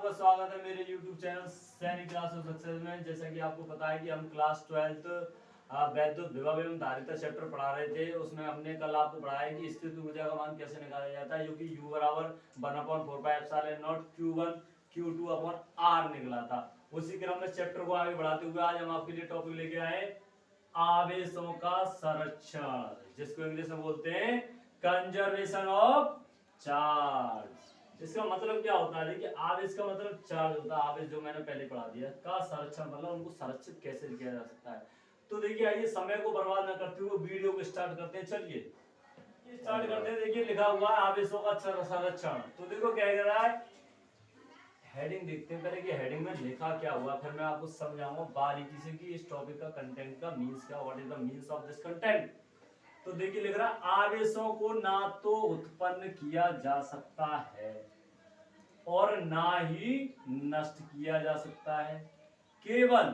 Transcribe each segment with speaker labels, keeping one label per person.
Speaker 1: आपका स्वागत है मेरे YouTube चैनल सैनिक क्लास ऑफ सक्सेस में। जैसा कि आपको पता है कि हम क्लास 12th वैद्युत विभव एवं धारिता चैप्टर पढ़ा रहे थे। उसमें हमने कल आपको पढ़ाया कि स्थित ऊर्जा का मान कैसे निकाला जाता है, जो कि U बराबर 1/4πε0 Q1 Q2 अपॉन R निकला था। उसी क्रम में चैप्टर को आगे बढ़ाते हुए आज हम आपके लिए टॉपिक लेके आए आवेशों का संरक्षण, जिसको इंग्लिश में बोलते हैं कंजर्वेशन ऑफ चार्ज। इसका मतलब क्या होता है? देखिए, आवेश का मतलब चार्ज होता है। आवेश जो मैंने पहले पढ़ा दिया का संरक्षण मतलब उनको संरक्षित कैसे किया जा सकता है। तो देखिए, आइए समय को बर्बाद न करते हुए वीडियो को स्टार्ट करते हैं। चलिए स्टार्ट करते हैं। देखिए लिखा हुआ है आवेशों का संरक्षण। तो देखो क्या कह रहा है, हेडिंग देखते हैं पहले कि हेडिंग में लिखा क्या हुआ, फिर मैं आपको समझाऊंगा बारीकी से कि इस टॉपिक का कंटेंट का मीन्स क्या, what is the means of this content. तो देखिए लिख रहा है आवेशों को ना तो उत्पन्न किया जा सकता है और ना ही नष्ट किया जा सकता है, केवल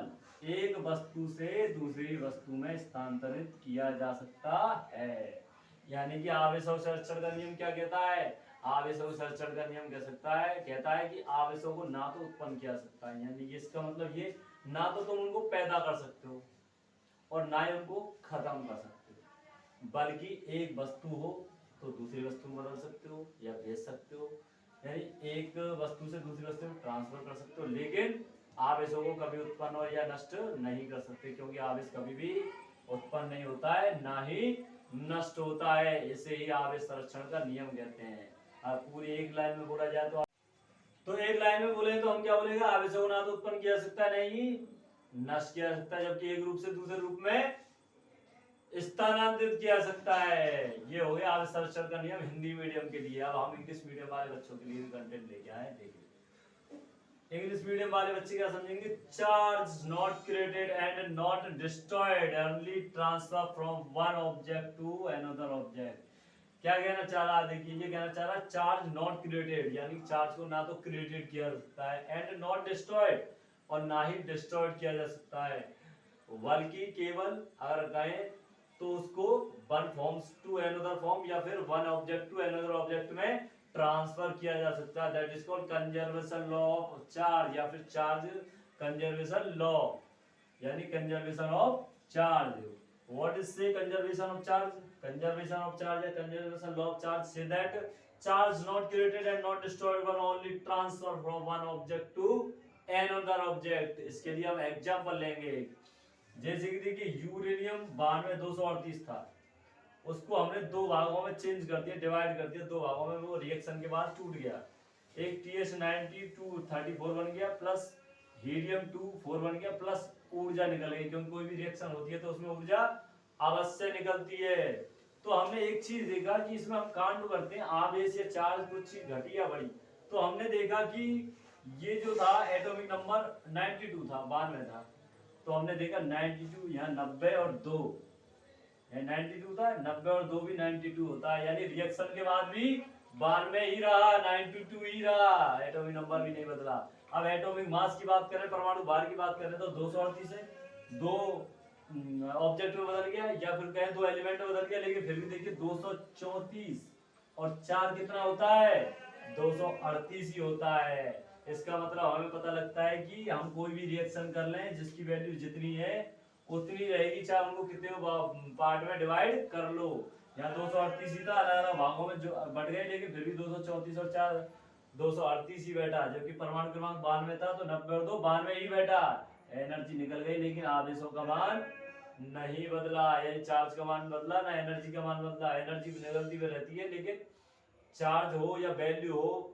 Speaker 1: एक वस्तु से दूसरी वस्तु में स्थानांतरित किया जा सकता है। यानी कि आवेश और संरक्षण का नियम क्या कहता है? आवेश और संरक्षण का नियम कह सकता है, कहता है कि आवेशों को ना तो उत्पन्न किया जा सकता है, यानी कि इसका मतलब ये ना तो तुम उनको पैदा कर सकते हो और ना ही उनको खत्म कर सकते हो, बल्कि एक वस्तु हो तो दूसरी वस्तु में बदल सकते हो या भेज सकते हो, यानी एक वस्तु से दूसरी वस्तु में ट्रांसफर कर सकते हो। लेकिन आवेशों को कभी उत्पन्न और या नष्ट नहीं कर सकते, क्योंकि आवेश कभी भी उत्पन्न नहीं होता है ना ही नष्ट होता है। इसे ही आवेश संरक्षण का नियम कहते हैं। अब पूरी एक लाइन में बोला जाए तो एक लाइन में बोले तो हम क्या बोलेंगे? आवेशों को ना तो उत्पन्न किया जा सकता है नहीं नष्ट किया जा सकता है, जबकि एक रूप से दूसरे रूप में स्थानांतरित किया सकता है। ये हो गया आवेश संरक्षण का नियम हिंदी मीडियम के लिए। अब हम इंग्लिश मीडियम वाले बच्चों के लिए कंटेंट लेके आए। देखिए इंग्लिश मीडियम वाले बच्चे क्या समझेंगे? Charge not created and not destroyed, only transfer from one object to another object. क्या कहना चाह रहा है? देखिए ये कहना चाह रहा है चार्ज नॉट क्रिएटेड, यानी चार्ज को ना तो क्रिएटेड किया जा सकता है, एंड नॉट डिस्ट्रॉयड और ना ही डिस्ट्रॉयड किया जा सकता है, बल्कि केवल अगर कहें तो उसको one forms to another form या फिर one object to another object में ट्रांसफर किया जा सकता है। That is called conservation law of charge या फिर चार्ज कंजर्वेशन लॉ, यानी conservation of charge. What is say conservation of charge? Conservation of charge या conservation law of charge say that charge not created and not destroyed one only transfer from one object to another object. इसके लिए हम example लेंगे। जैसे कि देखिए uranium 92 238 था, उसको हमने दो भागों में चेंज कर दिया, डिवाइड कर दिया दो भागों में, वो रिएक्शन के बाद टूट गया। एक TS90 234 बन गया प्लस हीलियम 24 बन गया प्लस ऊर्जा निकल गई, क्योंकि कोई भी रिएक्शन होती है तो उसमें ऊर्जा अवश्य निकलती है। तो हमने एक चीज देखा कि इसमें हम कांड करते हैं आवेश या चार्ज कुछ चीज घटी या बढ़ी, तो हमने देखा कि ये जो था एटॉमिक नंबर 92 था, 92 था, तो हमने देखा 92 यहाँ 90 और 2 92 था, 90 और 2 भी 92 होता है, यानी रिएक्शन के बाद भी 92 ही रहा, 92 ही रहा, एटॉमिक नंबर भी नहीं बदला। अब एटॉमिक मास की बात करें, परमाणु भार की बात करें तो 238 है, दो ऑब्जेक्ट में बदल गया या फिर कहें दो एलिमेंट में बदल गया, लेकिन फिर भी देखिए 234 और 4 कितना होता है? 238 ही होता है। इसका मतलब हमें पता लगता है कि हम कोई भी रिएक्शन कर लें जिसकी वैल्यू जितनी है उतनी रहेगी, चाहे उनको कितने पार्ट में डिवाइड कर लो। यहाँ 238 ही था, अलग अलग भागों में जो बढ़ गए, लेकिन फिर भी 234 और 4 238 ही बैठा, जबकि परमाणु क्रमांक 92 था तो 90 और 2 92 ही बैठा। एनर्जी निकल गई लेकिन आवेशों का मान नहीं बदला, यानी चार्ज का मान बदला ना एनर्जी का मान बदला। एनर्जी निकलती हुई रहती है लेकिन चार्ज हो या वैल्यू हो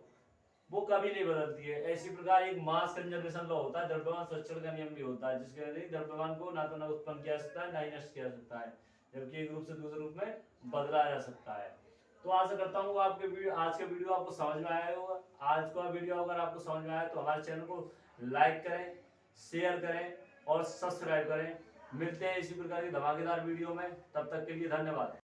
Speaker 1: वो कभी नहीं बदलती है। इसी प्रकार एक मास कंजर्वेशन लॉ होता है, द्रव्यमान संरक्षण का नियम भी होता है, जिसके अंतर्गत द्रव्यमान को ना तो ना उत्पन्न किया जा सकता है ना ही नष्ट किया जा सकता है, जबकि एक रूप से दूसरे रूप में बदला जा सकता है। तो आशा करता हूँ आपके वीडियो आज का वीडियो आपको समझ में आया होगा। आज का वीडियो अगर आपको समझ में आया तो हमारे चैनल को लाइक करें, शेयर करें और सब्सक्राइब करें। मिलते हैं इसी प्रकार की धमाकेदार वीडियो में, तब तक के लिए धन्यवाद।